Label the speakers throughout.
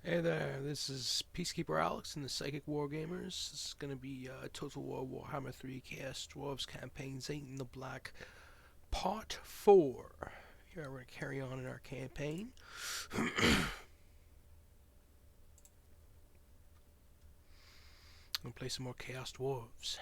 Speaker 1: Hey there, this is Peacekeeperalex and the Psychic Wargamers. This is going to be Total War Warhammer 3 Chaos Dwarves Campaign Zhatan in the Black Part 4. Here we're going to carry on in our campaign. And play some more Chaos Dwarves.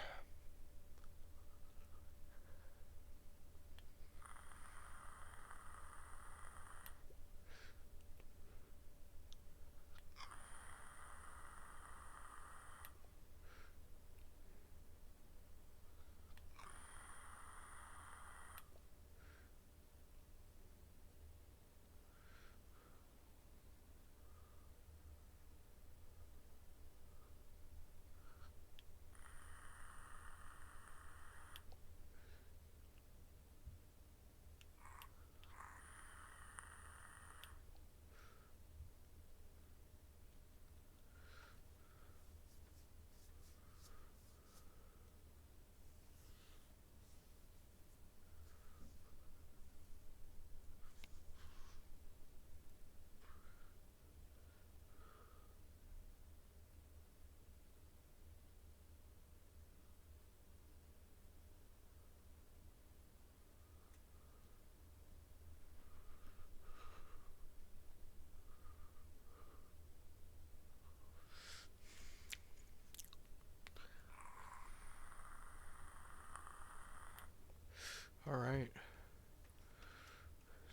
Speaker 1: Alright,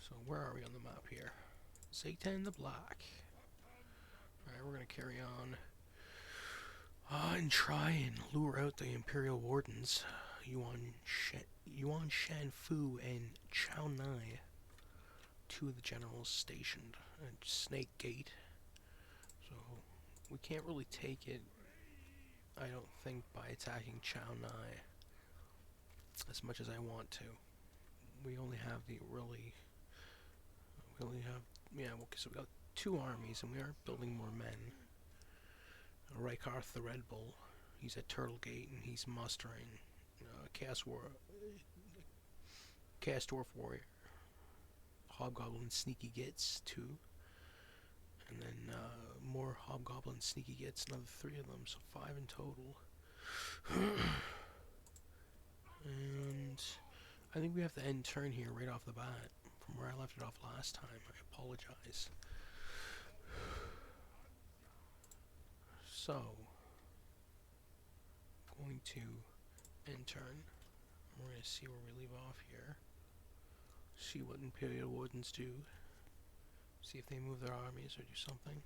Speaker 1: so where are we on the map here? Zhatan in the Black. Alright, we're going to carry on and try and lure out the Imperial Wardens, Yuan Shanfu and Chao Nai, two of the generals stationed at Snake Gate. So we can't really take it, I don't think, by attacking Chao Nai as much as I want to. We only have so we got two armies and we are building more men. Reikarth the Red Bull, he's at Turtle Gate and he's mustering Chaos Dwarf Warrior. Hobgoblin Sneaky Gits, two. And then more Hobgoblin Sneaky Gits, another three of them, so five in total. And I think we have to end turn here right off the bat, from where I left it off last time. I apologize. So, going to end turn. We're going to see where we leave off here. See what Imperial Wardens do. See if they move their armies or do something.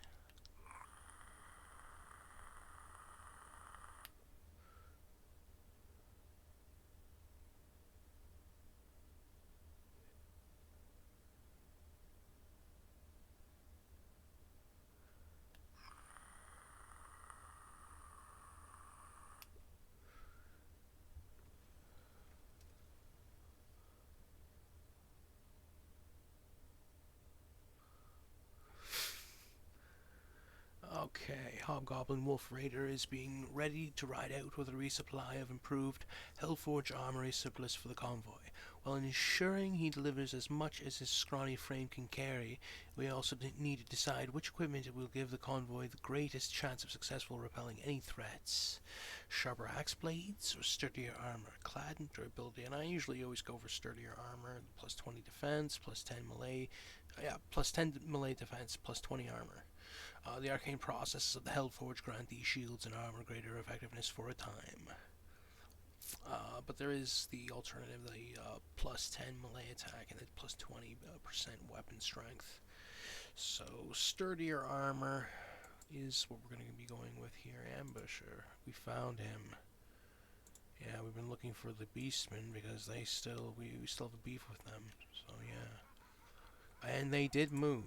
Speaker 1: Okay, Hobgoblin Wolf Raider is being ready to ride out with a resupply of improved Hellforge armory surplus for the convoy. While ensuring he delivers as much as his scrawny frame can carry, we also need to decide which equipment will give the convoy the greatest chance of successfully repelling any threats. Sharper axe blades or sturdier armor, clad in durability, and I usually always go for sturdier armor, plus 20 defense, plus 10 melee, plus 10 melee defense, plus 20 armor. The arcane processes of the Hellforge grant these shields and armor greater effectiveness for a time. But there is the alternative, the plus 10 melee attack and the plus 20% weapon strength. So sturdier armor is what we're going to be going with here. Ambusher, we found him. Yeah, we've been looking for the Beastmen because we still have a beef with them. So yeah, and they did move.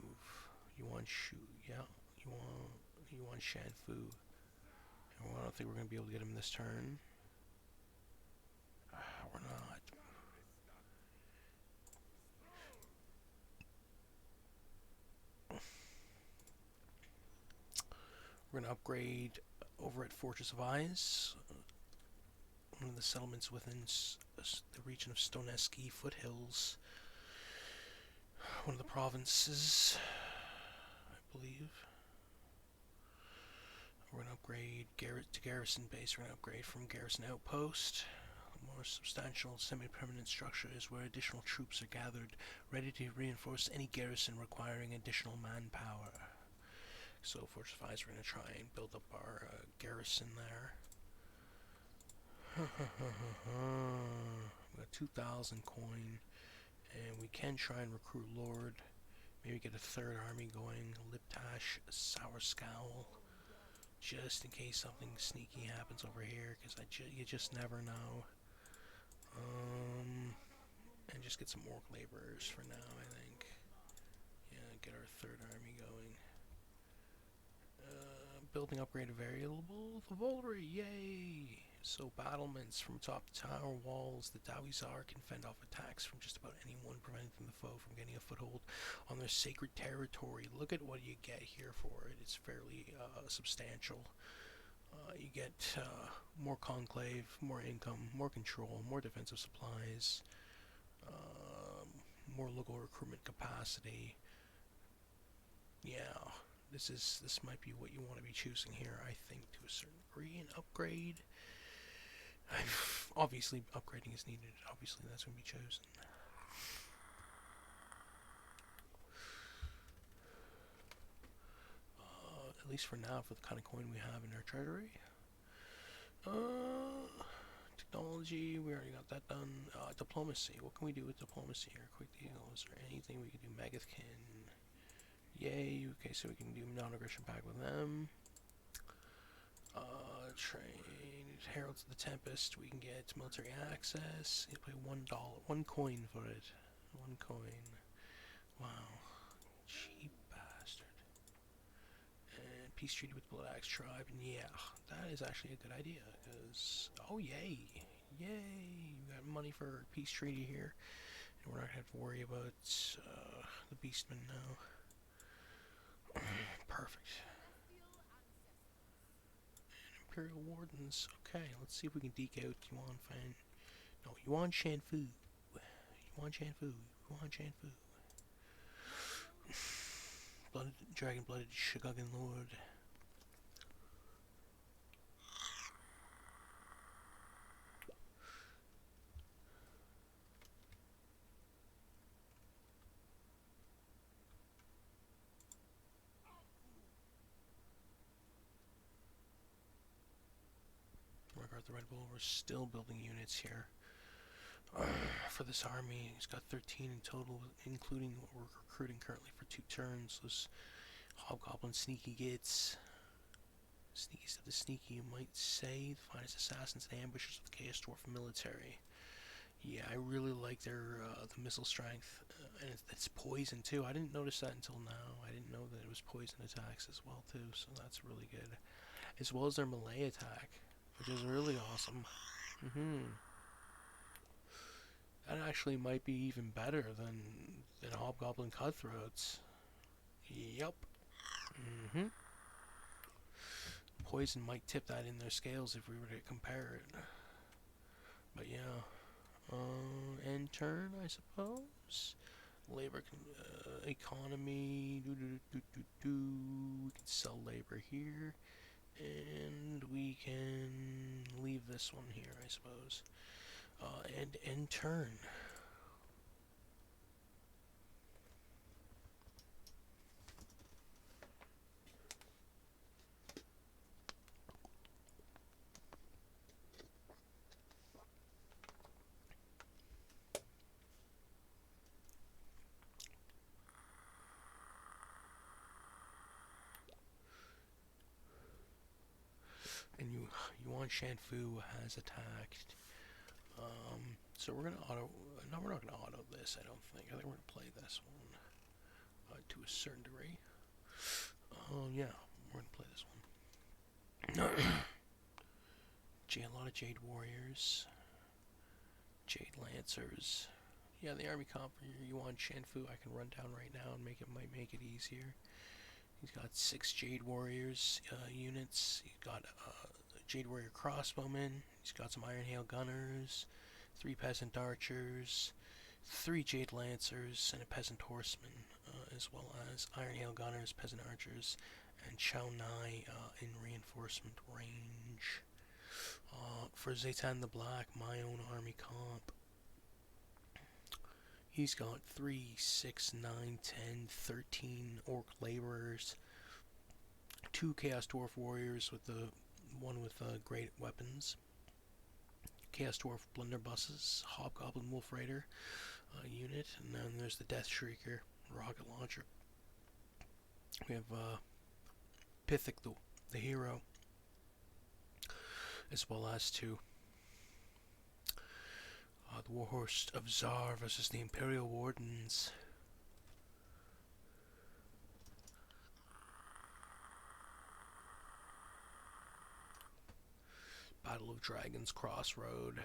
Speaker 1: You want shoot? Yeah. You want Shanfu. I don't think we're going to be able to get him this turn. We're not. We're going to upgrade over at Fortress of Eyes, one of the settlements within the region of Stoneski Foothills. One of the provinces, I believe. We're going to upgrade to garrison base. We're going to upgrade from garrison outpost. A more substantial semi-permanent structure is where additional troops are gathered, ready to reinforce any garrison requiring additional manpower. So Fortress 5, we're going to try and build up our garrison there. We got 2,000 coin, and we can try and recruit Lord. Maybe get a third army going. Liptash, Sour Scowl, just in case something sneaky happens over here, because you just never know. And just get some orc laborers for now, I think. Yeah, get our third army going. Building upgrade available. The Volry, yay! So battlements from top to tower walls. The Dawizar can fend off attacks from just about anyone, preventing the foe from getting a foothold on their sacred territory. Look at what you get here for it. It's fairly substantial. You get more conclave, more income, more control, more defensive supplies, more local recruitment capacity. Yeah. This might be what you want to be choosing here, I think, to a certain degree. An upgrade. Obviously, upgrading is needed. Obviously, that's going to be chosen. At least for now, for the kind of coin we have in our treasury. Technology, we already got that done. Diplomacy. What can we do with diplomacy here? Quick deal. Is there anything we can do? Megathkin. Yay, okay, so we can do non-aggression pact with them. Trade Heralds of the Tempest, we can get military access. You pay $1, one coin for it. One coin. Wow. Cheap bastard. And peace treaty with the Blood Axe tribe, and yeah, that is actually a good idea, because, oh yay, yay, we got money for peace treaty here, and we're not going to have to worry about the Beastmen now. Perfect. And Imperial Wardens. Okay, let's see if we can deke out Yuan Fan. No, Yuan Shanfu. Yuan Shanfu. Yuan Shanfu. Dragon-blooded Shigugan Lord. Regard the Red Bull, we're still building units here. For this army, he's got 13 in total, including what we're recruiting currently for 2 turns. Those Hobgoblin sneaky gits. Sneakiest of the sneaky, you might say. The finest assassins and ambushers of the Chaos Dwarf military. Yeah, I really like their the missile strength, and it's poison too. I didn't notice that until now. I didn't know that it was poison attacks as well too, so that's really good. As well as their melee attack, which is really awesome. That actually might be even better than Hobgoblin Cutthroats. Yup. Poison might tip that in their scales if we were to compare it. But yeah. End turn, I suppose. Labor economy. We can sell labor here. And we can leave this one here, I suppose. And end turn. And Yuan Shanfu has attacked. So we're gonna auto. No, we're not gonna auto this. I don't think. I think we're gonna play this one to a certain degree. Oh yeah, we're gonna play this one. A lot of Jade Warriors, Jade Lancers. Yeah, the army comp for Yuan Shanfu I can run down right now and might make it easier. He's got 6 Jade Warriors units. He's got Jade Warrior Crossbowmen. He's got some Iron Hail Gunners, 3 Peasant Archers, 3 Jade Lancers, and a Peasant Horseman, as well as Iron Hail Gunners, Peasant Archers, and Chao Nai in reinforcement range. For Zhatan the Black, my own army comp, he's got 3, 6, 9, 10, 13 Orc Laborers, 2 Chaos Dwarf Warriors with the one with great weapons, Chaos Dwarf Blunderbusses, Hobgoblin Wolf Raider unit, and then there's the Death Shrieker rocket launcher. We have Pithic the hero, as well as to the Warhorse of Tsar versus the Imperial Wardens. Battle of Dragon's Crossroad.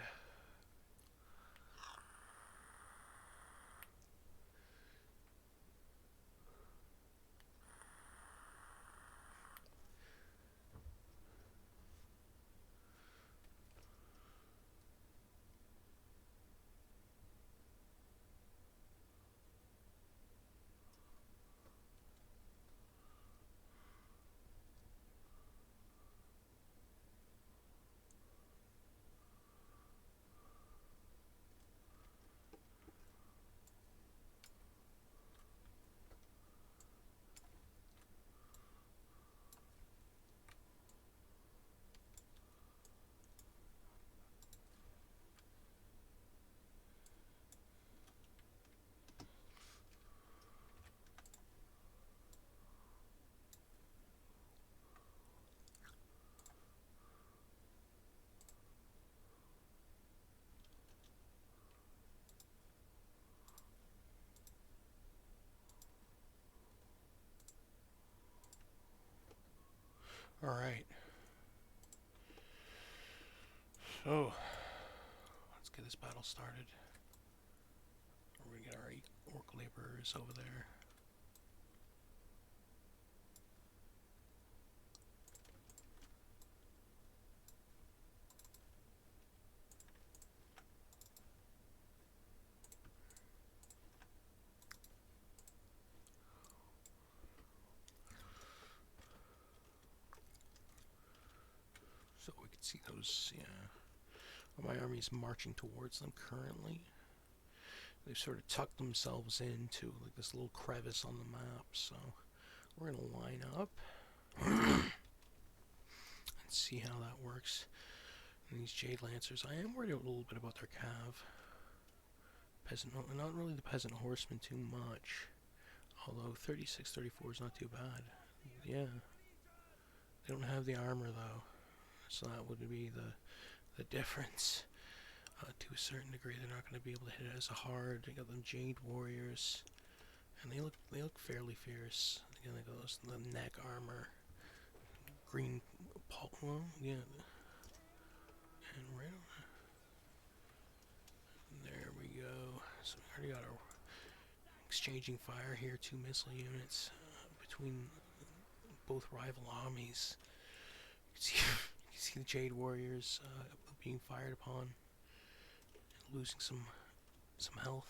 Speaker 1: Alright. So, let's get this battle started. We're going to get our 8 Orc Laborers over there. So we can see those, yeah. My army's marching towards them currently. They've sort of tucked themselves into like this little crevice on the map, so we're gonna line up and see how that works. And these Jade Lancers, I am worried a little bit about their cav. Peasant, not really the peasant horsemen too much. Although 36, 34 is not too bad. Yeah. They don't have the armor though. So that would be the difference. To a certain degree, they're not going to be able to hit it as hard. They got them Jade Warriors, and they look fairly fierce. Again, they got the neck armor, green well, yeah, and right there we go. So we already got our exchanging fire here. 2 missile units between both rival armies. You can see the Jade Warriors being fired upon. Losing some health.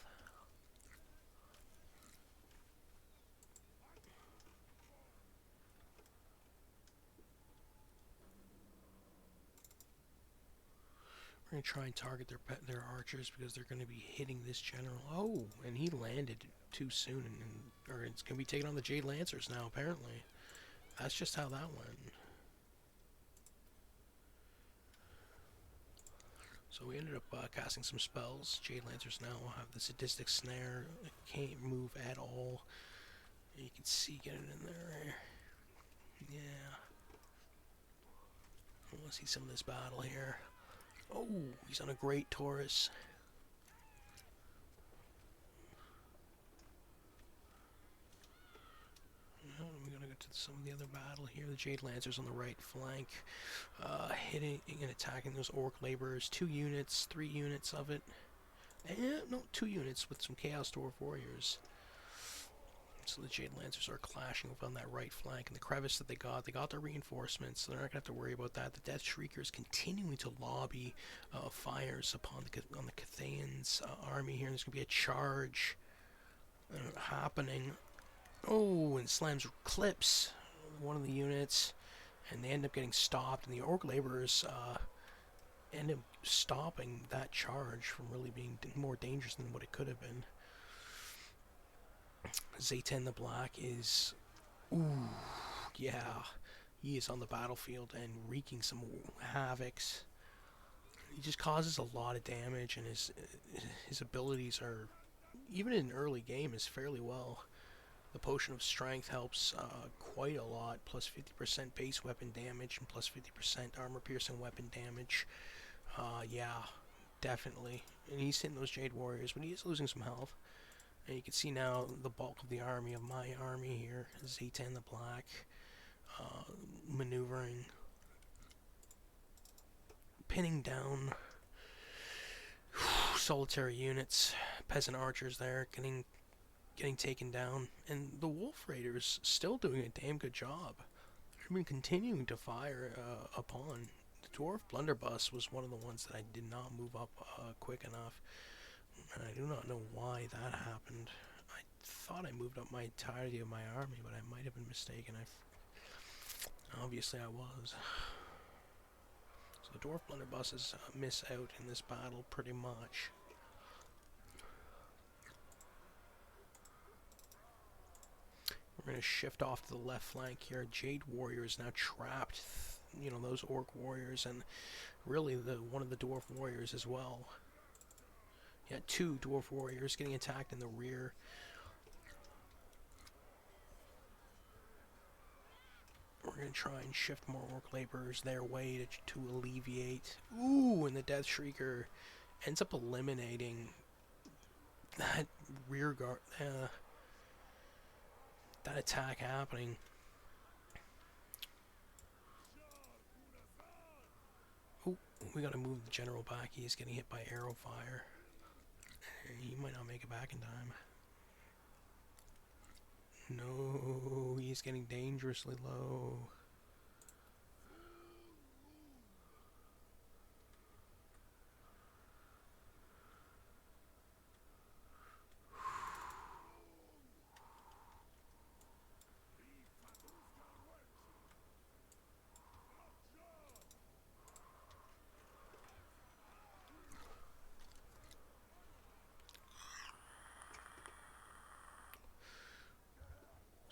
Speaker 1: We're going to try and target their archers because they're going to be hitting this general. Oh, and he landed too soon, or it's going to be taking on the Jade Lancers now, apparently. That's just how that went. So we ended up casting some spells. Jade Lancers now have the Sadistic Snare. It can't move at all. And you can see, get it in there. Yeah. I want to see some of this battle here. Oh, he's on a great Taurus. We're going to go to some of the other battle here. The Jade Lancers on the right flank, hitting and attacking those Orc Laborers. 2 units, 3 units of it. No, 2 units with some Chaos Dwarf Warriors. So the Jade Lancers are clashing on that right flank. And the crevice that they got their reinforcements, so they're not going to have to worry about that. The Death Shrieker is continuing to lobby fires upon on the Cathayan's army here. There's going to be a charge happening. Oh, and slams clips. one of the units, and they end up getting stopped, and the Orc Laborers end up stopping that charge from really being more dangerous than what it could have been. Zhatan the Black is... Ooh, yeah. He is on the battlefield and wreaking some havocs. He just causes a lot of damage, and his abilities are, even in early game, is fairly well. The Potion of Strength helps quite a lot, plus 50% base weapon damage and plus 50% armor-piercing weapon damage. Yeah, definitely. And he's hitting those Jade Warriors, but he is losing some health. And you can see now the bulk of the army of my army here, Zhatan the Black, maneuvering, pinning down solitary units, peasant archers there, getting taken down, and the Wolf Raiders still doing a damn good job. They've been continuing to fire upon. The Dwarf Blunderbuss was one of the ones that I did not move up quick enough, and I do not know why that happened. I thought I moved up my entirety of my army, but I might have been mistaken. Obviously I was. So the Dwarf Blunderbusses miss out in this battle pretty much. We're going to shift off to the left flank here. Jade Warrior is now trapped. You know, those Orc Warriors, and really one of the Dwarf Warriors as well. Yeah, 2 Dwarf Warriors getting attacked in the rear. We're going to try and shift more Orc Laborers their way to alleviate. Ooh, and the Death Shrieker ends up eliminating that rear guard. That attack happening. Oh, we gotta move the general back. He's getting hit by arrow fire. He might not make it back in time. No, he's getting dangerously low.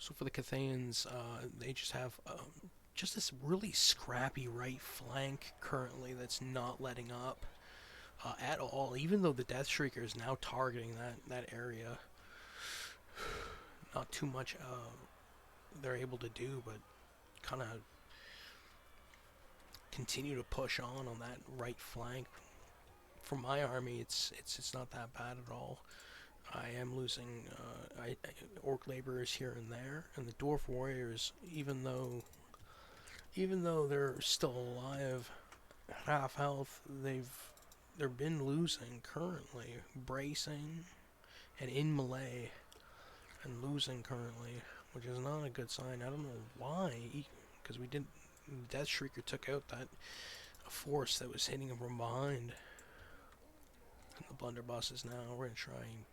Speaker 1: So for the Cathayans, they just have just this really scrappy right flank currently that's not letting up at all, even though the Death Shrieker is now targeting that area. Not too much they're able to do, but kind of continue to push on that right flank. For my army, it's not that bad at all. I am losing Orc Laborers here and there, and the Dwarf Warriors, even though they're still alive, half health, they've been losing currently, bracing, and in melee, and losing currently, which is not a good sign. I don't know why, because Death Shrieker took out that force that was hitting him from behind. And the blunderbusses now, we're gonna try and...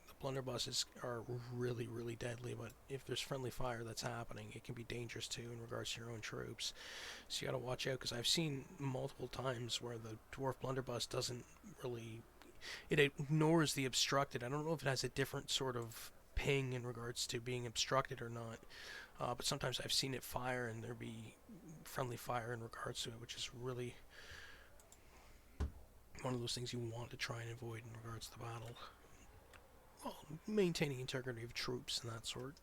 Speaker 1: The blunderbusses are really, really deadly, but if there's friendly fire that's happening, it can be dangerous too in regards to your own troops. So you gotta watch out, because I've seen multiple times where the Dwarf blunderbuss doesn't really... It ignores the obstructed. I don't know if it has a different sort of ping in regards to being obstructed or not, but sometimes I've seen it fire and there be friendly fire in regards to it, which is really one of those things you want to try and avoid in regards to the battle. Well, maintaining integrity of troops and that sort.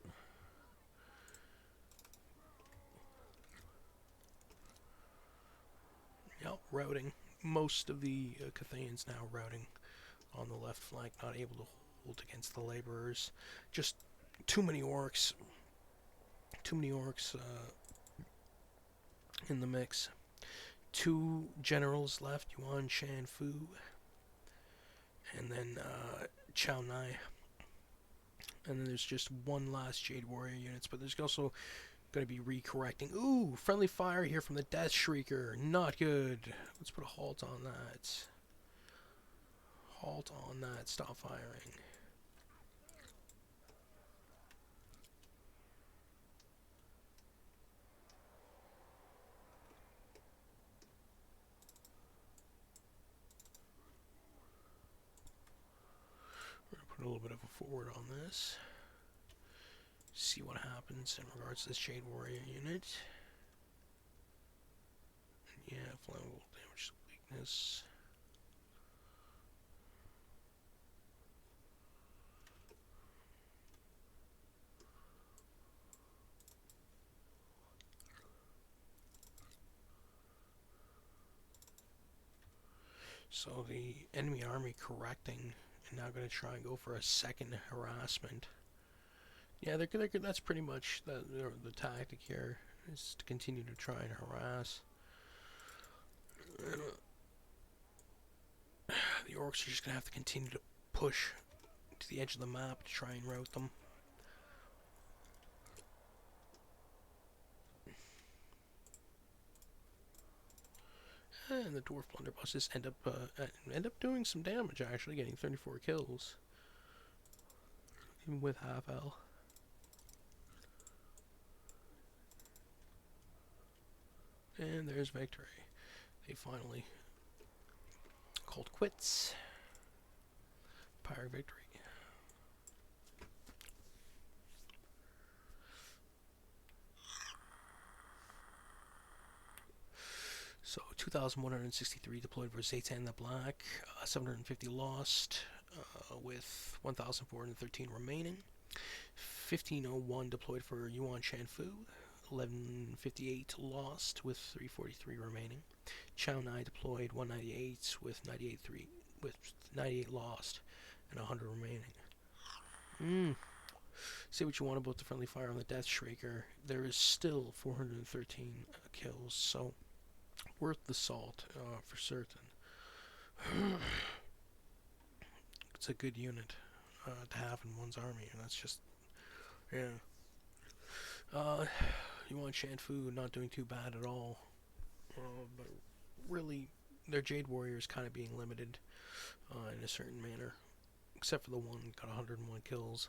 Speaker 1: Yep, routing. Most of the Cathayans now routing on the left flank, not able to hold against the laborers. Just too many orcs. Too many orcs in the mix. 2 generals left, Yuan Shan Fu, and then Chao Nai. And then there's just 1 last Jade Warrior units, but there's also going to be recorrecting. Ooh, friendly fire here from the Death Shrieker. Not good. Let's put a halt on that. Halt on that. Stop firing. a little bit of a forward on this. See what happens in regards to this Jade Warrior unit. Yeah, flammable damage weakness. So the enemy army correcting, and now going to try and go for a second harassment. Yeah, that's pretty much the tactic here, is to continue to try and harass. The orcs are just going to have to continue to push to the edge of the map to try and rout them. And the dwarf blunderbusses end up doing some damage, actually, getting 34 kills, even with half L. And there's victory. They finally called quits. Pirate victory. So 2,163 deployed for Zhatan the Black, 750 lost, with 1,413 remaining. 1,501 deployed for Yuan Shanfu, 1158 lost with 343 remaining. Chao Nai deployed 198 with 98 lost and 100 remaining. Say what you want about the friendly fire on the Death Shrieker, there is still 413 kills, so worth the salt for certain. It's a good unit to have in one's army, and that's just, yeah. You want Shanfu not doing too bad at all, but really their Jade Warriors kind of being limited in a certain manner, except for the one got 101 kills.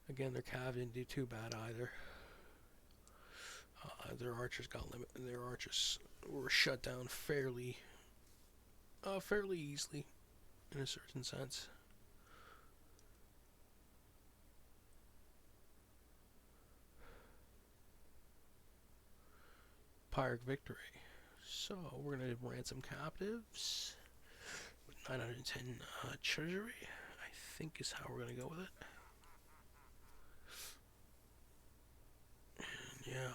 Speaker 1: Again, their Cav didn't do too bad either. Their archers got limited. Their archers were shut down fairly easily, in a certain sense. Pyrrhic victory. So we're gonna ransom captives with 910 treasury, I think is how we're gonna go with it. And yeah.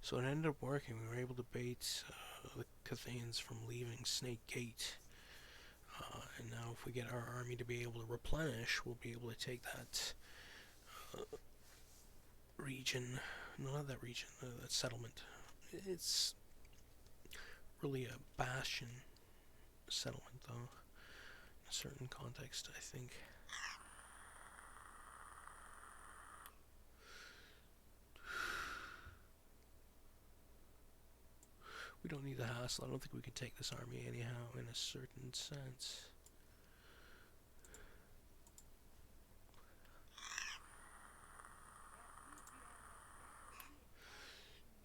Speaker 1: So it ended up working. We were able to bait the Cathans from leaving Snake Gate. And now if we get our army to be able to replenish, we'll be able to take that region, no, not that region, that settlement. It's really a bastion settlement, though, in a certain context, I think. We don't need the hassle. I don't think we can take this army anyhow, in a certain sense.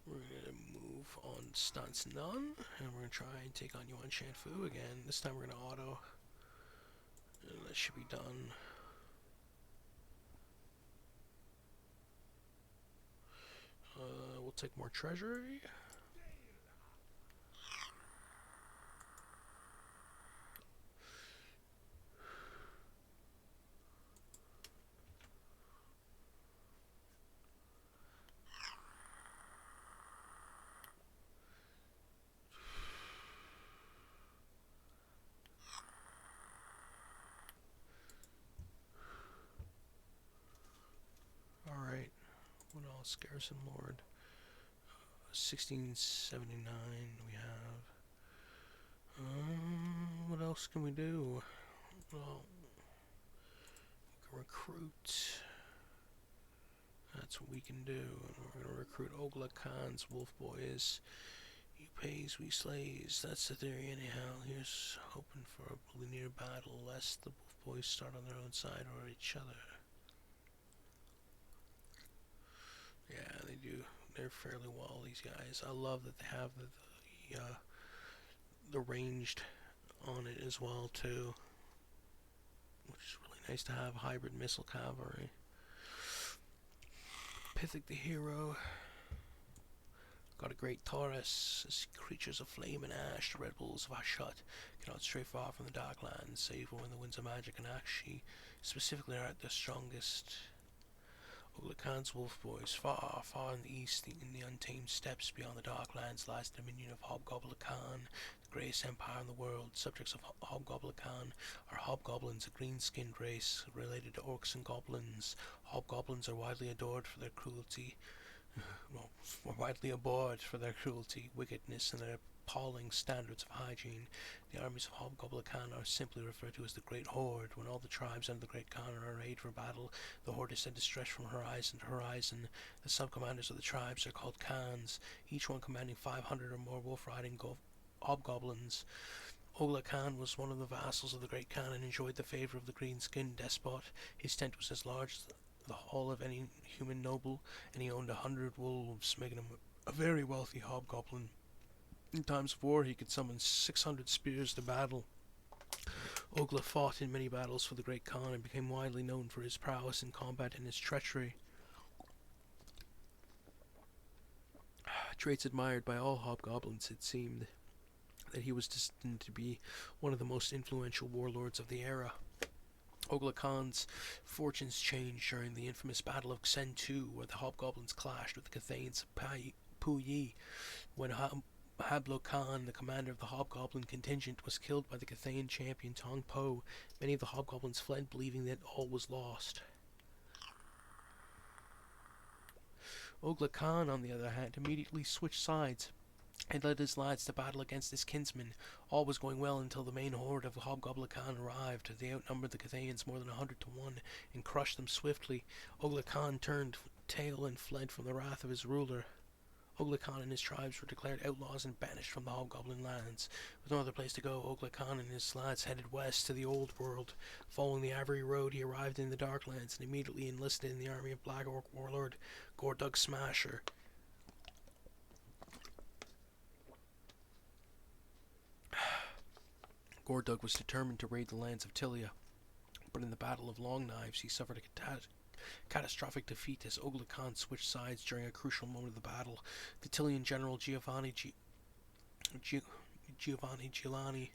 Speaker 1: We're gonna move on stunts none, and we're gonna try and take on Yuan Shanfu again. This time we're gonna auto, and that should be done. We'll take more treasury. Alright, what else? Garrison Lord. 1679 we have. What else can we do? Well, we can recruit. That's what we can do. And we're going to recruit Ogla Khan's Wolf Boys. He pays, we slays. That's the theory anyhow. Here's hoping for a linear battle, lest the Wolf Boys start on their own side or each other. Yeah, they do. They're fairly well, these guys. I love that they have the ranged on it as well too, which is really nice to have. Hybrid missile cavalry. Pithic the hero. Got a great Taurus. As creatures of flame and ash, the red bulls of Ashut cannot stray far from the Darklands, save when the winds of magic and Akshi specifically are at their strongest. Ugla Khan's wolf boys, far, far in the east, in the untamed steppes beyond the Darklands, lies the dominion of Hobgoblin Khan, the greatest empire in the world. Subjects of Hobgoblin Khan are hobgoblins, a green-skinned race related to orcs and goblins. Hobgoblins are widely adored for their cruelty, widely abhorred for their cruelty, wickedness, and their appalling standards of hygiene. The armies of Hobgoblin Khan are simply referred to as the Great Horde. When all the tribes under the Great Khan are arrayed for battle, the Horde is said to stretch from horizon to horizon. The sub-commanders of the tribes are called Khans, each one commanding 500 or more wolf-riding hobgoblins. Ogla Khan was one of the vassals of the Great Khan and enjoyed the favor of the green-skinned despot. His tent was as large as the hall of any human noble, and he owned 100 wolves, making him a very wealthy hobgoblin. In times of war, he could summon 600 spears to battle. Ogla fought in many battles for the Great Khan and became widely known for his prowess in combat and his treachery. Traits admired by all hobgoblins, it seemed that he was destined to be one of the most influential warlords of the era. Ogla Khan's fortunes changed during the infamous Battle of Xen II, where the hobgoblins clashed with the Cathanes of Puyi. When Hablo Khan, the commander of the hobgoblin contingent, was killed by the Cathane champion Tong Po, many of the hobgoblins fled, believing that all was lost. Ogla Khan, on the other hand, immediately switched sides and led his lads to battle against his kinsmen. All was going well until the main horde of the Hobgoblin Khan arrived. They outnumbered the Cathanes more than 100 to 1 and crushed them swiftly. Ogla Khan turned tail and fled from the wrath of his ruler. Ogla Khan and his tribes were declared outlaws and banished from the Hobgoblin lands. With no other place to go, Ogla Khan and his lads headed west to the Old World. Following the Avery Road, he arrived in the Darklands and immediately enlisted in the army of Black Orc warlord Gordug Smasher. Gordug was determined to raid the lands of Tilia, but in the Battle of Long Knives he suffered a catastrophic defeat as Ogla Khan switched sides during a crucial moment of the battle. The Tilian general Giovanni Giuliani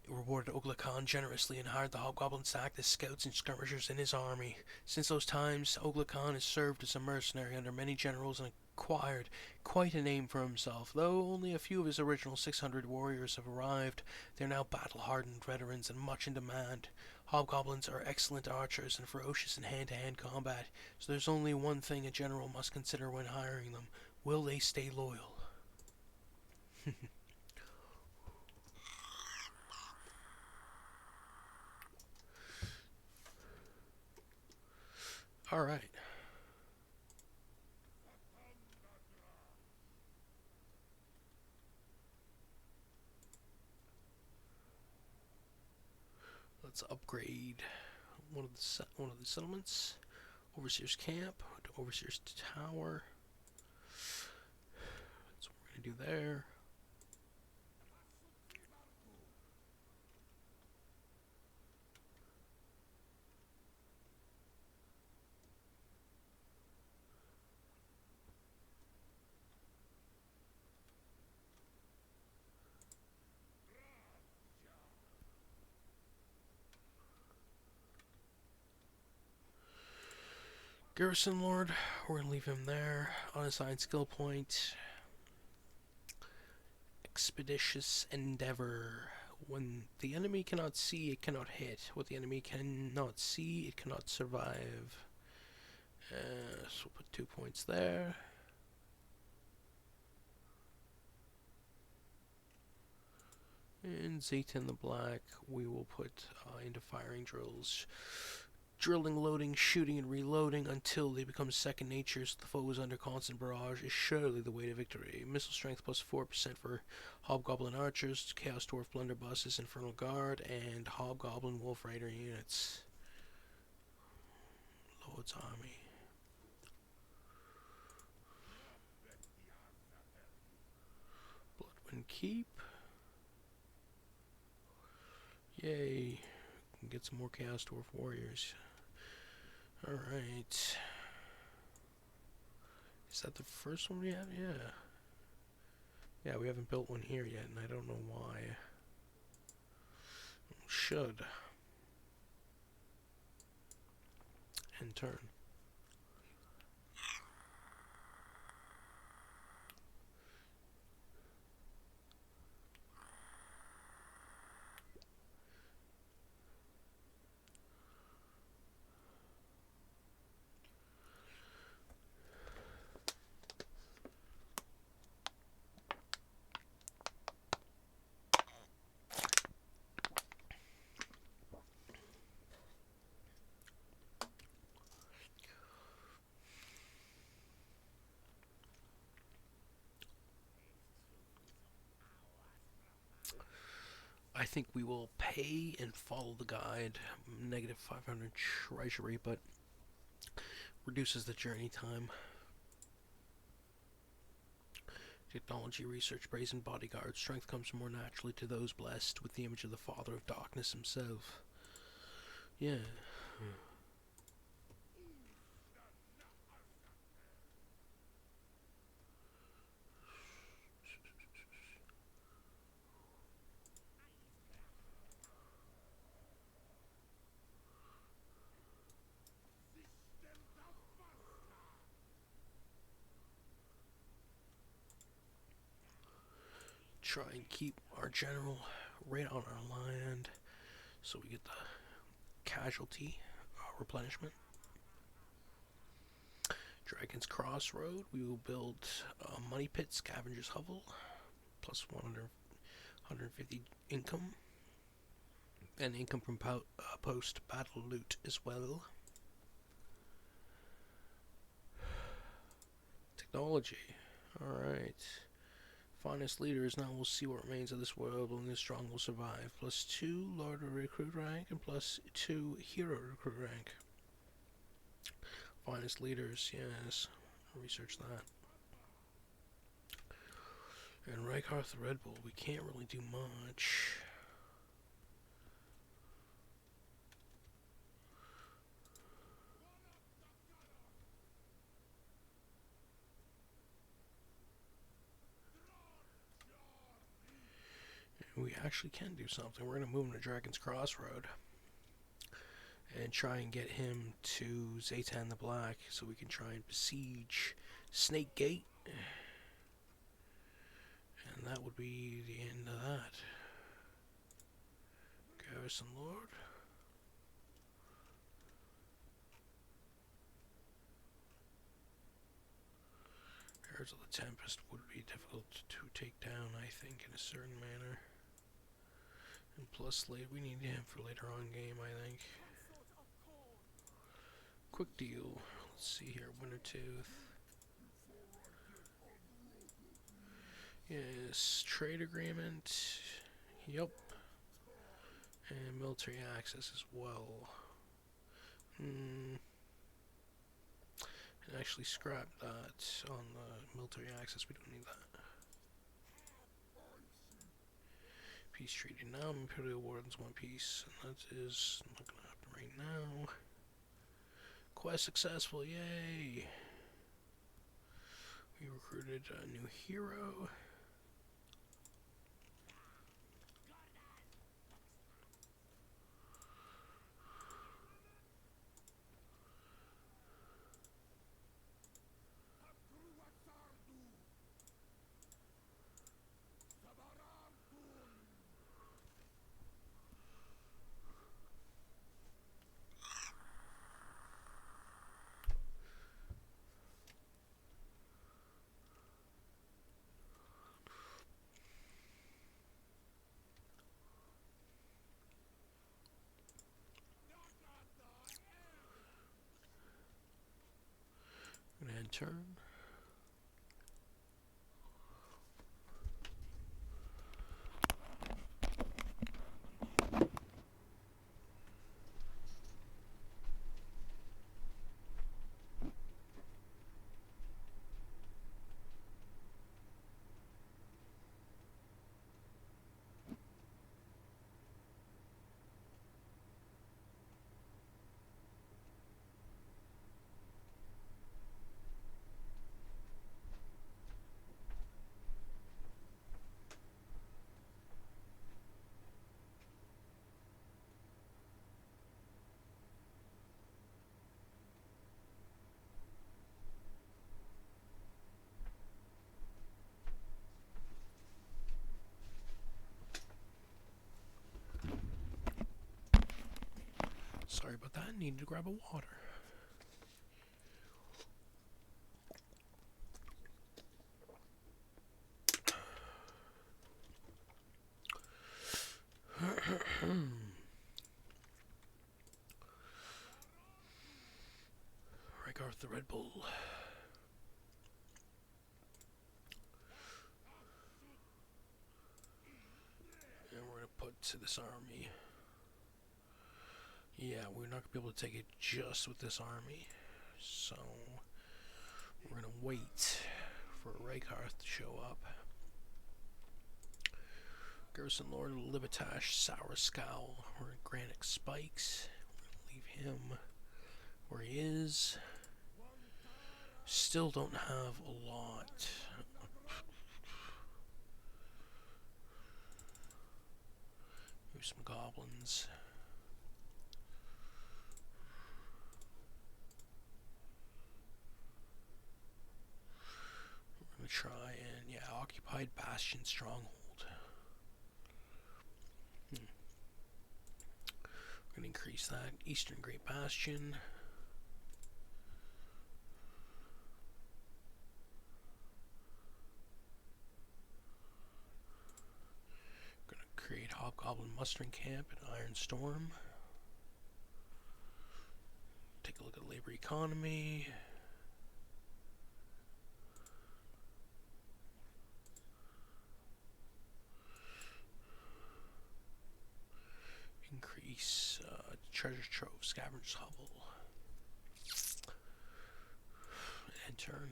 Speaker 1: rewarded Ogla Khan generously and hired the hobgoblins to act as scouts and skirmishers in his army. Since those times, Ogla Khan has served as a mercenary under many generals and acquired quite a name for himself. Though only a few of his original 600 warriors have arrived, they are now battle-hardened veterans and much in demand. Hobgoblins are excellent archers and ferocious in hand-to-hand combat, so there's only one thing a general must consider when hiring them. Will they stay loyal? Alright. Let's upgrade one of the settlements. Overseer's Camp to Overseer's Tower. That's what we're going to do there. Garrison Lord, we're going to leave him there. Unassigned skill point. Expeditious Endeavor. When the enemy cannot see, it cannot hit. What the enemy cannot see, it cannot survive. So we'll put 2 points there. And Zhatan the Black, we will put into firing drills. Drilling, loading, shooting, and reloading until they become second nature so the foe is under constant barrage is surely the way to victory. Missile strength plus 4% for Hobgoblin Archers, Chaos Dwarf Blunderbusses, Infernal Guard, and Hobgoblin Wolf Rider units. Lord's Army. Bloodwind Keep. Yay. Can get some more Chaos Dwarf warriors. Alright. Is that the first one we have? Yeah. Yeah, we haven't built one here yet, and I don't know why. Should. And turn. I think we will pay and follow the guide. Negative 500 treasury, but reduces the journey time. Technology research, brazen bodyguard. Strength comes more naturally to those blessed with the image of the Father of Darkness himself. Yeah. Try and keep our general right on our land so we get the casualty replenishment. Dragon's Crossroad, we will build a money pit, scavenger's hovel, plus 150 income, and income from post battle loot as well. Technology, alright. Finest leaders, now we'll see what remains of this world when this strong will survive. Plus 2 Lord recruit rank and plus 2 hero recruit rank. Finest leaders, yes. Research that. And Reichhardt the Red Bull, we can't really do much. We actually can do something. We're going to move him to Dragon's Crossroad and try and get him to Zhatan the Black so we can try and besiege Snake Gate. And that would be the end of that. Garrison Lord. Herds of the Tempest would be difficult to take down, I think, in a certain manner. And plus, we need him for later on game, I think. Quick deal. Let's see here. Wintertooth. Yes. Trade agreement. Yep. And military access as well. And actually scrap that on the military access. We don't need that. Peace treaty now. Imperial Wardens want peace. And that is not going to happen right now. Quest successful. Yay! We recruited a new hero. Gonna end turn. need to grab a water. Regarth the Red Bull. And we're going to put to this army. Yeah, we're not going to be able to take it just with this army. So, we're going to wait for Regarth to show up. Garrison Lord Libetash, Sour Scowl, we're in Granite Spikes. We're going to leave him where he is. Still don't have a lot. Here's some goblins. We're going to try and, yeah, Occupied Bastion Stronghold. We're going to increase that. Eastern Great Bastion. Going to create Hobgoblin Mustering Camp in Iron Storm. Take a look at labor economy. Increase treasure trove, scavenger's hovel. End turn.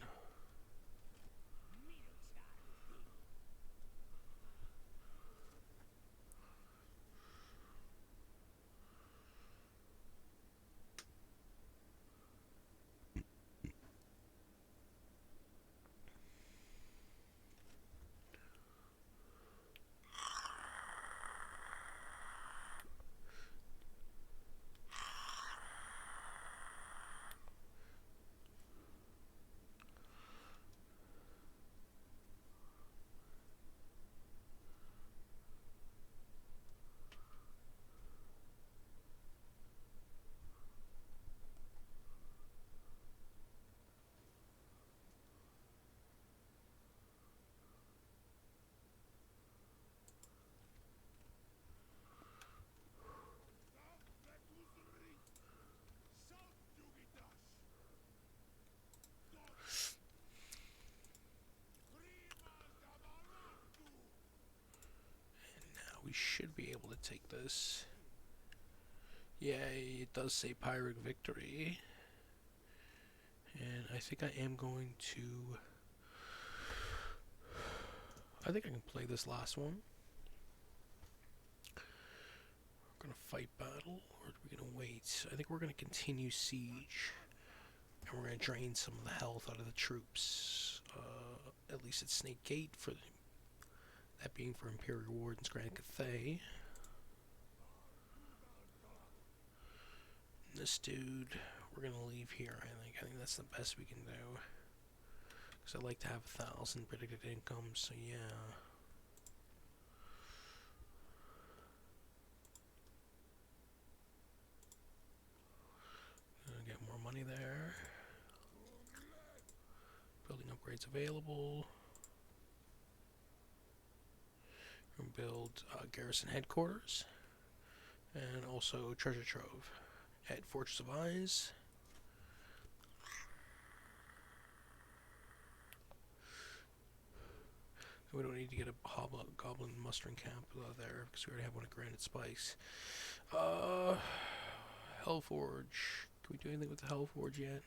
Speaker 1: We should be able to take this. Yeah, it does say Pyrrhic Victory. And I think I am going to... I think I can play this last one. We're going to fight battle, or are we going to wait? I think we're going to continue siege. And we're going to drain some of the health out of the troops. At least at Snake Gate, for that being for Imperial Wardens Granite Cathay. This dude, we're going to leave here, I think. I think that's the best we can do. Because I'd like to have 1,000 predicted income, so yeah. Gonna get more money there. Building upgrades available. We're going to build garrison headquarters. And also treasure trove at Fortress of Eyes. We don't need to get a Hobgoblin mustering camp there because we already have one at Granite Spikes. Hellforge. Can we do anything with the Hellforge yet?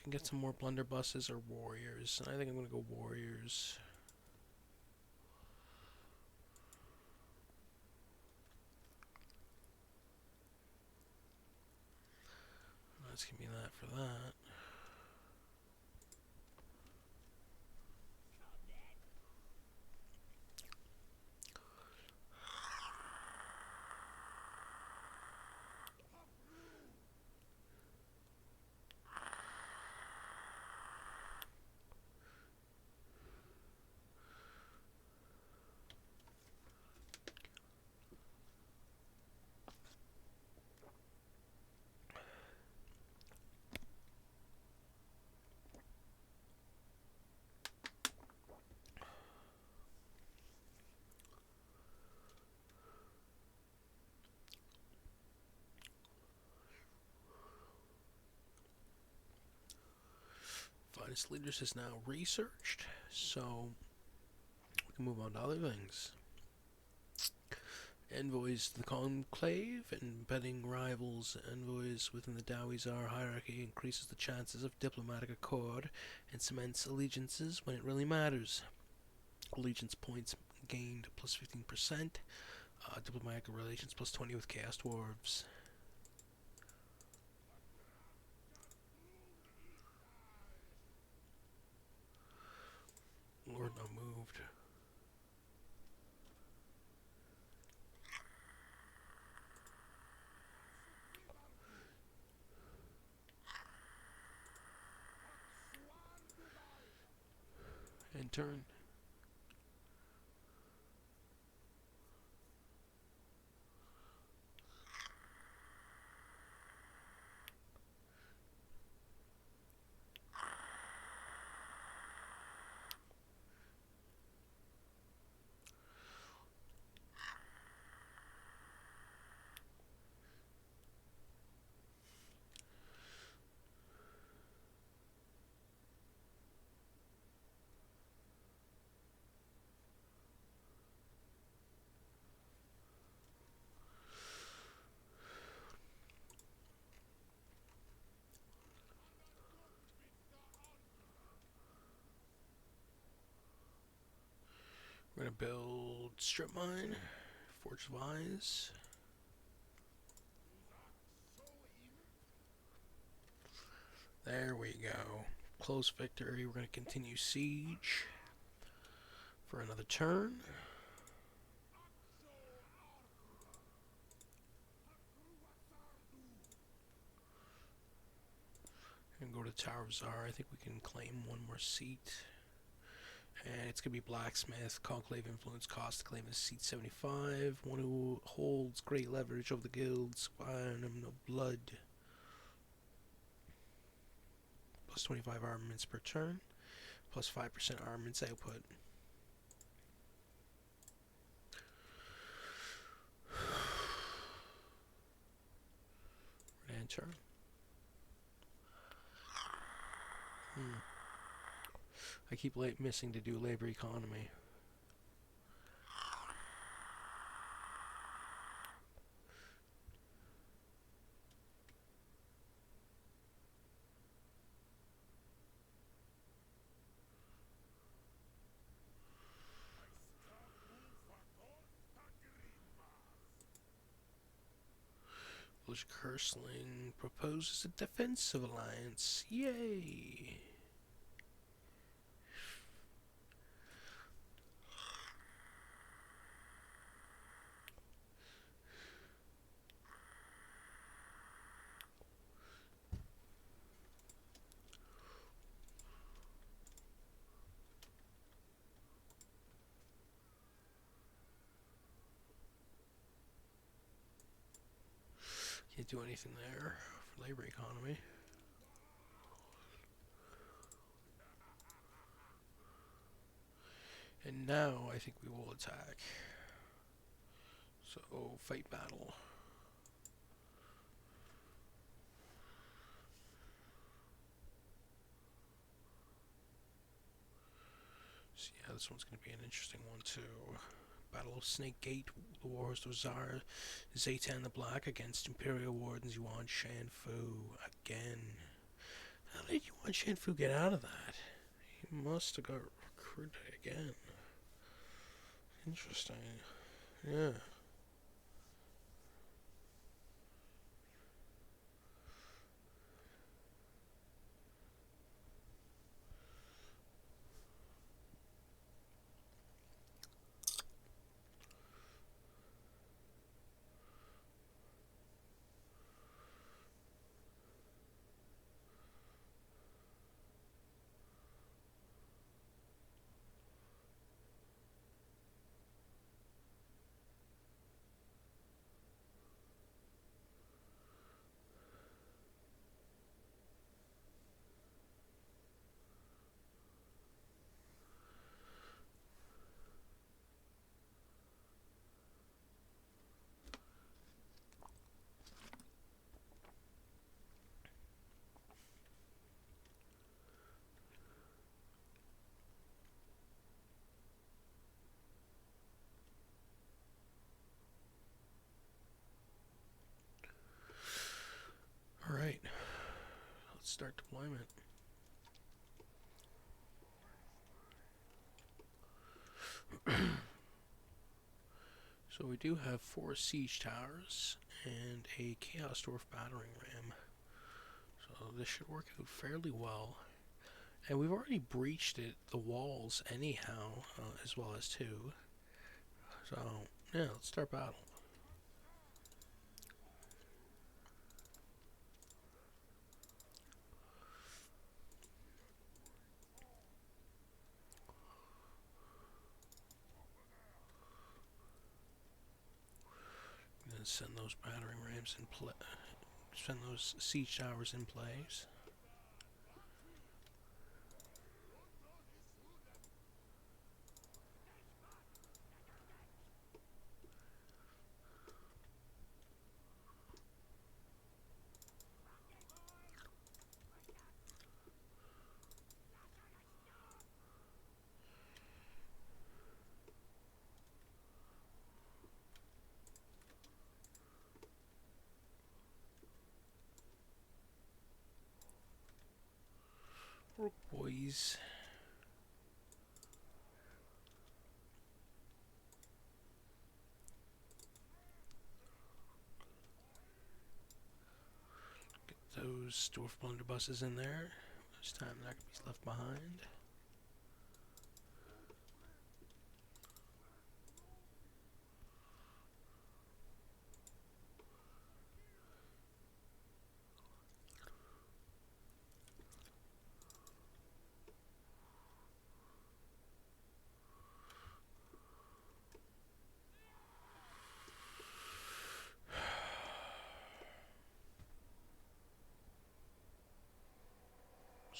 Speaker 1: Can get some more blunderbusses or warriors. I think I'm going to go warriors. Let's give me that for that. Finest Leaders is now researched, so we can move on to other things. Envoys to the Conclave, embedding rivals envoys within the Dawizar hierarchy increases the chances of diplomatic accord and cements allegiances when it really matters. Allegiance points gained plus 15%, diplomatic relations plus 20 with Chaos Dwarves. Lord not moved. And turn. We're going to build strip mine, forge of eyes. There we go. Close victory. We're going to continue siege for another turn. And go to Tower of Zar. I think we can claim one more seat. And it's going to be Blacksmith. Conclave influence cost to claim this seat 75. One who holds great leverage over the guilds. Iron of blood. Plus 25 armaments per turn. Plus 5% armaments output. We're going to enter. I keep missing to do labor economy. Village Curseling proposes a defensive alliance. Yay! Can't do anything there for labor economy. And now I think we will attack. So, fight battle. So yeah, this one's going to be an interesting one too. Battle of Snake Gate, the Wars of Zar, Zhatan the Black against Imperial Wardens Yuan Shanfu again. How did Yuan Shanfu get out of that? He must have got recruited again. Interesting. Yeah. start deployment. So we do have 4 siege towers and a Chaos Dwarf battering ram. So this should work out fairly well. And we've already breached the walls anyhow, as well as 2. So, yeah, let's start battle. Then send those battering rams in play. Send those siege towers in place. Boys. Get those dwarf blunderbusses in there. This time they're not going to be left behind.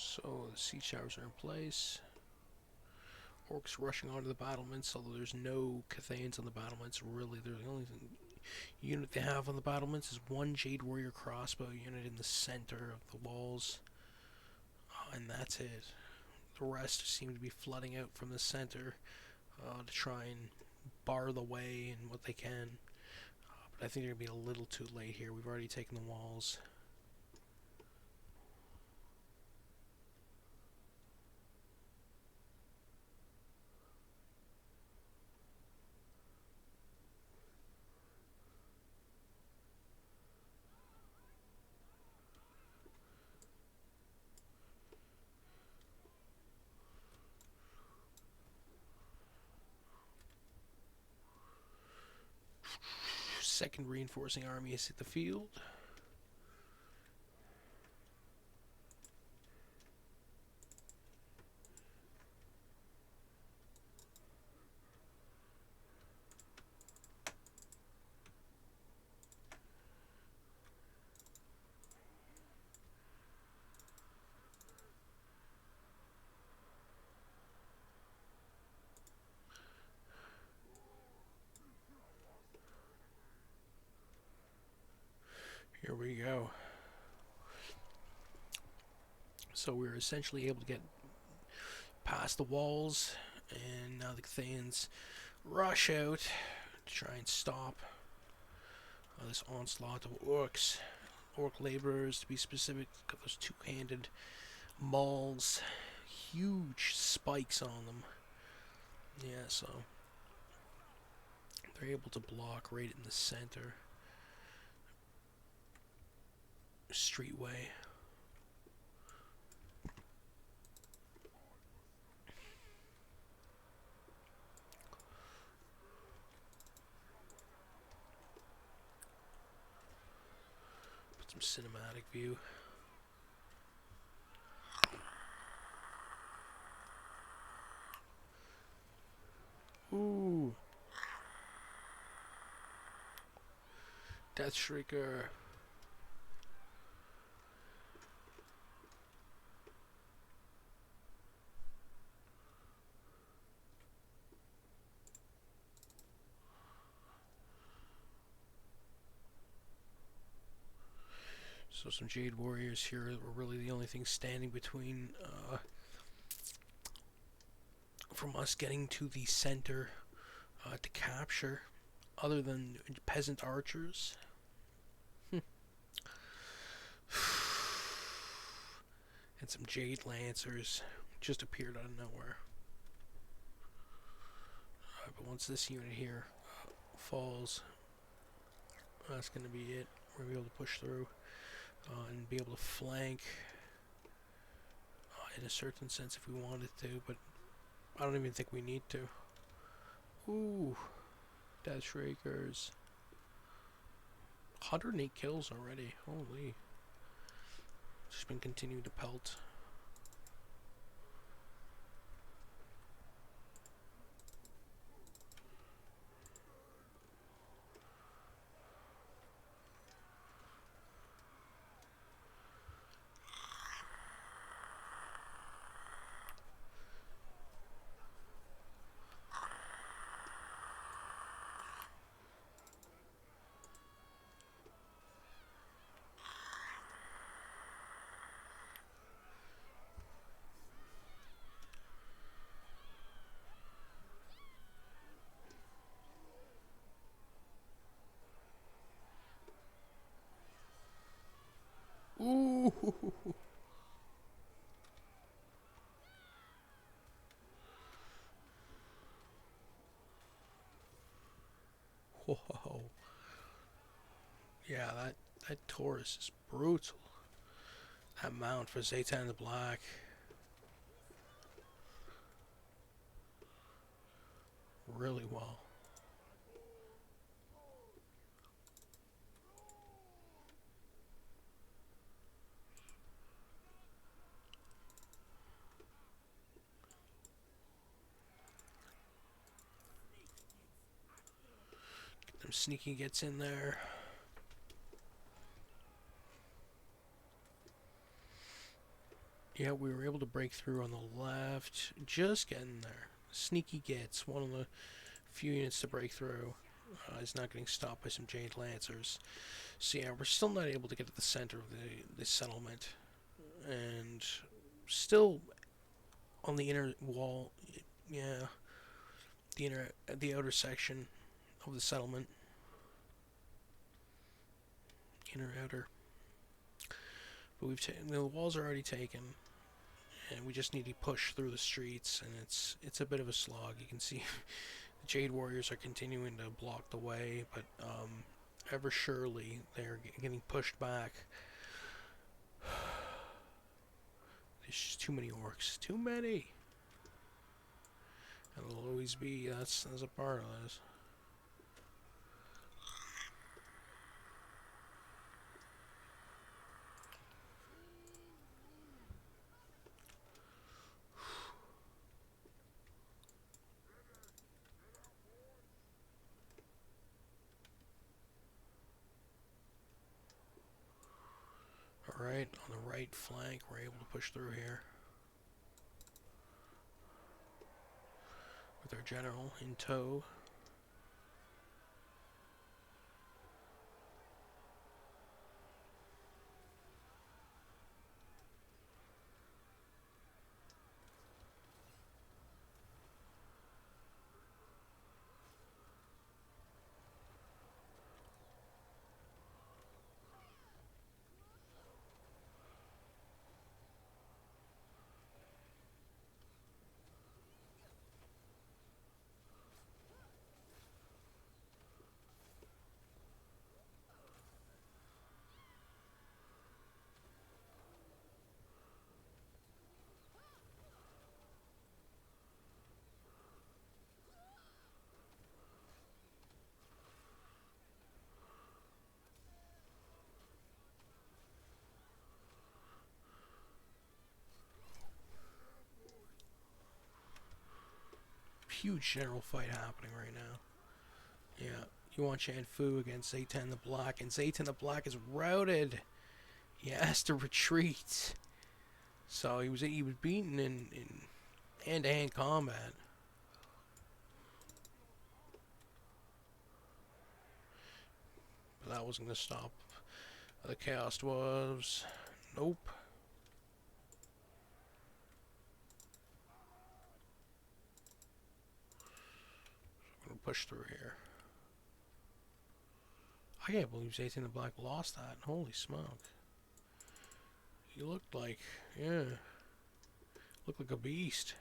Speaker 1: So the siege towers are in place. Orcs rushing onto the battlements, although there's no Cathayans on the battlements. Really, they're the only unit they have on the battlements is 1 Jade Warrior crossbow unit in the center of the walls. And that's it. The rest seem to be flooding out from the center to try and bar the way in what they can. But I think they're going to be a little too late here. We've already taken the walls. Second reinforcing army has hit the field. Here we go. So we're essentially able to get past the walls, and now the Cathayans rush out to try and stop this onslaught of orcs. Orc laborers, to be specific, got those 2-handed mauls, huge spikes on them. Yeah, so they're able to block right in the center. Streetway. Put some cinematic view. Ooh. Death Shrieker. So some Jade Warriors here were really the only thing standing between from us getting to the center to capture, other than peasant archers. And some Jade Lancers just appeared out of nowhere. Alright, but once this unit here falls, that's going to be it. We're going to be able to push through and be able to flank in a certain sense if we wanted to, but I don't even think we need to. Ooh, Death Shriekers. 108 kills already. Holy. Just been continuing to pelt. Ooh. Whoa. Yeah, that Taurus is brutal. That mount for Zhatan the Black. Really well. Get them sneaky gets in there. Yeah, we were able to break through on the left. Just getting there. Sneaky gets one of the few units to break through. Is not getting stopped by some Jade Lancers. So yeah, we're still not able to get to the center of the settlement. And still on the inner wall, yeah, the outer section of the settlement. Inner, outer. But the walls are already taken. And we just need to push through the streets, and it's a bit of a slog. You can see the Jade Warriors are continuing to block the way, but ever surely they're getting pushed back. There's just too many orcs. Too many! And it'll always be, that's a part of this. Alright, on the right flank, we're able to push through here. With our general in tow. Huge general fight happening right now. Yeah, you want Chan Fu against Zhatan the Black, and Zhatan the Black is routed. He has to retreat. So he was beaten in hand-to-hand combat. But that wasn't going to stop the Chaos Dwarves. Nope. I'm going to push through here. I can't believe Zhatan the Black lost that. Holy smoke. You looked like, yeah, looked like a beast.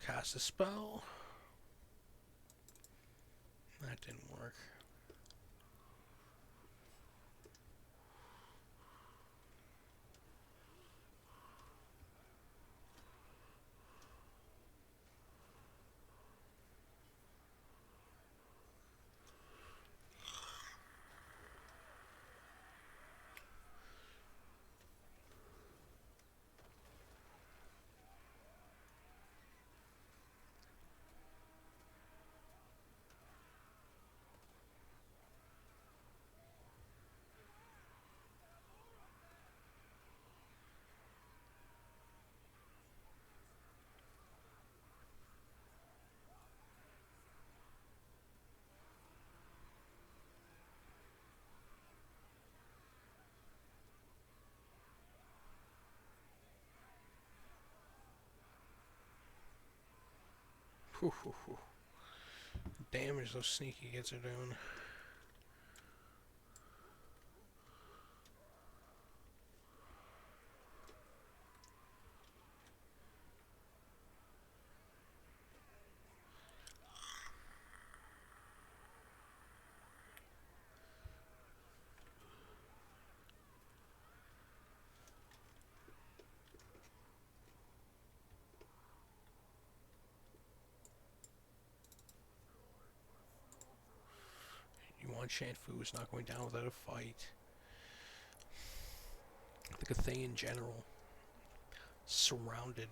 Speaker 1: Cast a spell. That didn't work. Whew, whew, whew. Damage those sneaky kids are doing. Yuan Shanfu is not going down without a fight. Like a thing in general. Surrounded.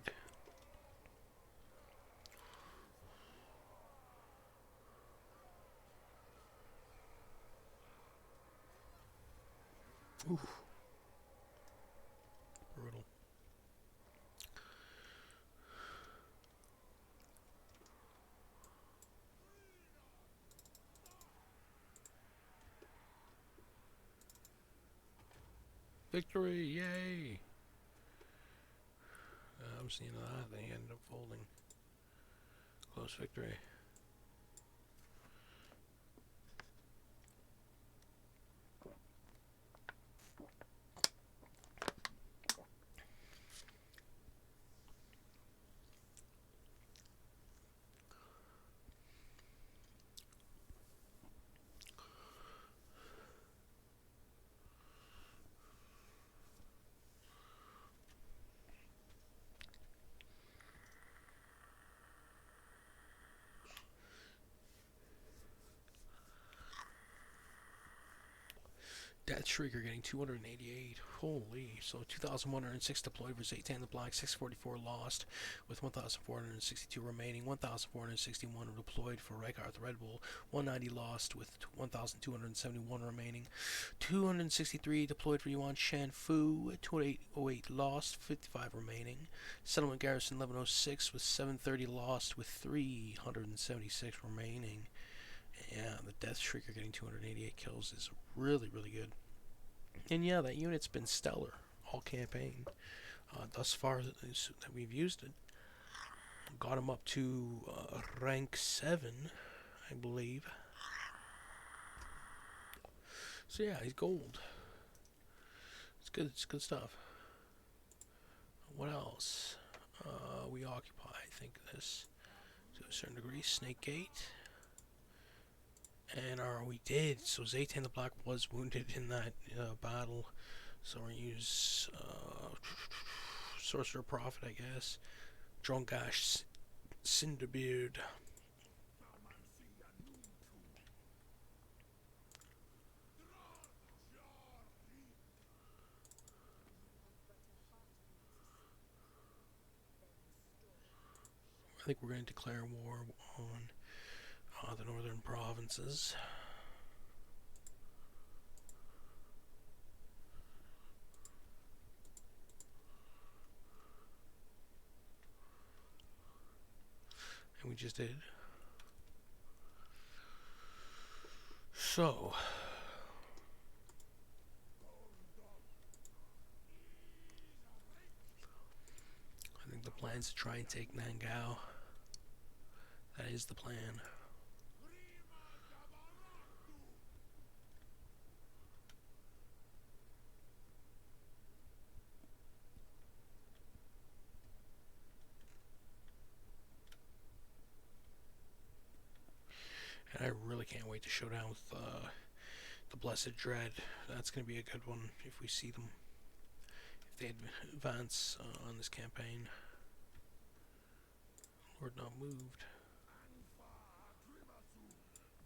Speaker 1: Oof. Brutal. Victory! Yay! I'm seeing that. They end up folding. Close victory. Death Shrieker getting 288. Holy. So 2,106 deployed for Zhatan the Black, 644 lost, with 1,462 remaining, 1,461 deployed for Rykar the Red Bull, 190 lost, with 1,271 remaining, 263 deployed for Yuan Shanfu, 2808 lost, 55 remaining, Settlement Garrison 1106 with 730 lost, with 376 remaining. Yeah, the Death Shrieker getting 288 kills is really, really good. And yeah, that unit's been stellar all campaign. Thus far that we've used it. Got him up to rank 7, I believe. So yeah, he's gold. It's good stuff. What else? We occupy, I think, this to a certain degree. Snake Gate. And we did. So Zhatan the Black was wounded in that battle. So we use Sorcerer Prophet, I guess. Drunkash Cinderbeard. I think we're going to declare war on the northern provinces. And we just did. So, confines to try and take Nangao. That is the plan. And I really can't wait to show down with the Blessed Dread. That's going to be a good one if we see them. If they advance on this campaign. Lord not moved.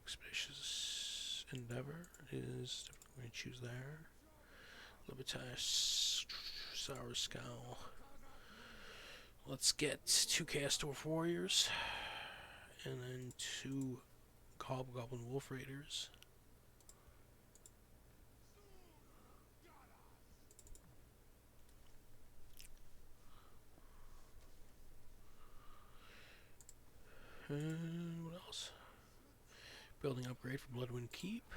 Speaker 1: Expeditious Endeavor is definitely going to choose there. Libertas, Sour Scowl. Let's get 2 Chaos Dwarf Warriors. And then 2 Hobgoblin Wolf Raiders. And what else? Building upgrade for Bloodwind Keep.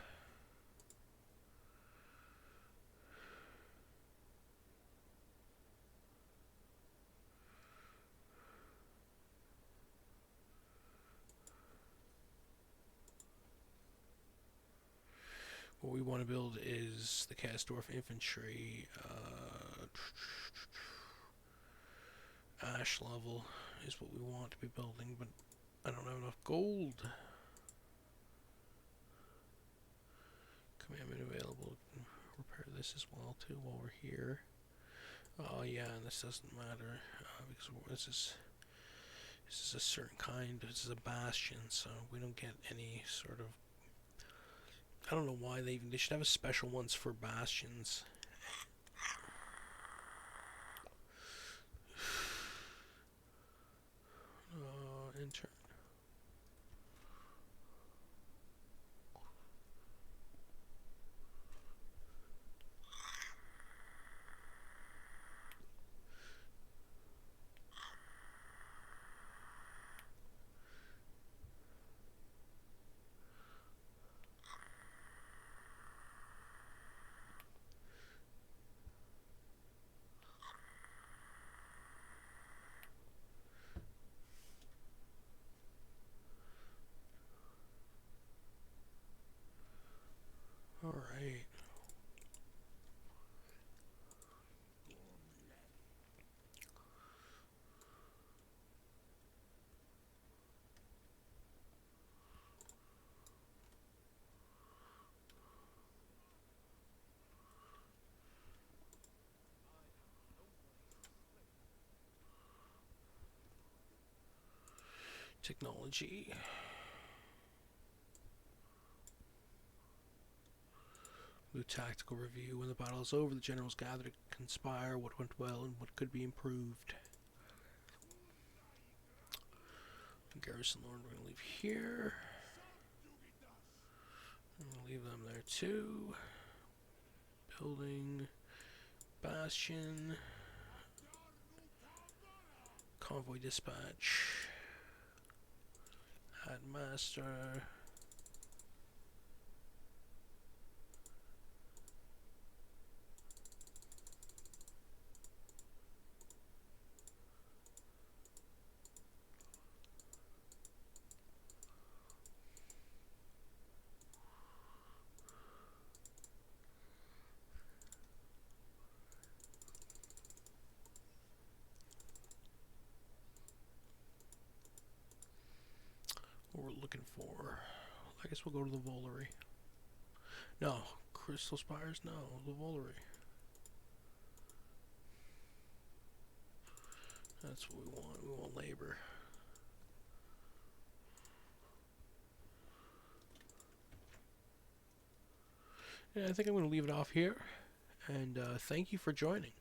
Speaker 1: What we want to build is the Kasdorf Infantry. Ash level is what we want to be building, but I don't have enough gold. Commandment available. Repair this as well too while we're here. Oh yeah, and this doesn't matter because this is a certain kind. This is a bastion, so we don't get any sort of. I don't know why they should have a special ones for bastions. Intern. All right. Technology. Do tactical review. When the battle is over, the generals gather to conspire what went well and what could be improved. Garrison Lord, we're going to leave here. I'm going to leave them there too. Building. Bastion. Convoy dispatch. Add master. What we're looking for. I guess we'll go to the Volary. No, Crystal Spires? No, the Volary. That's what we want. We want labor. Yeah, I think I'm going to leave it off here. And thank you for joining.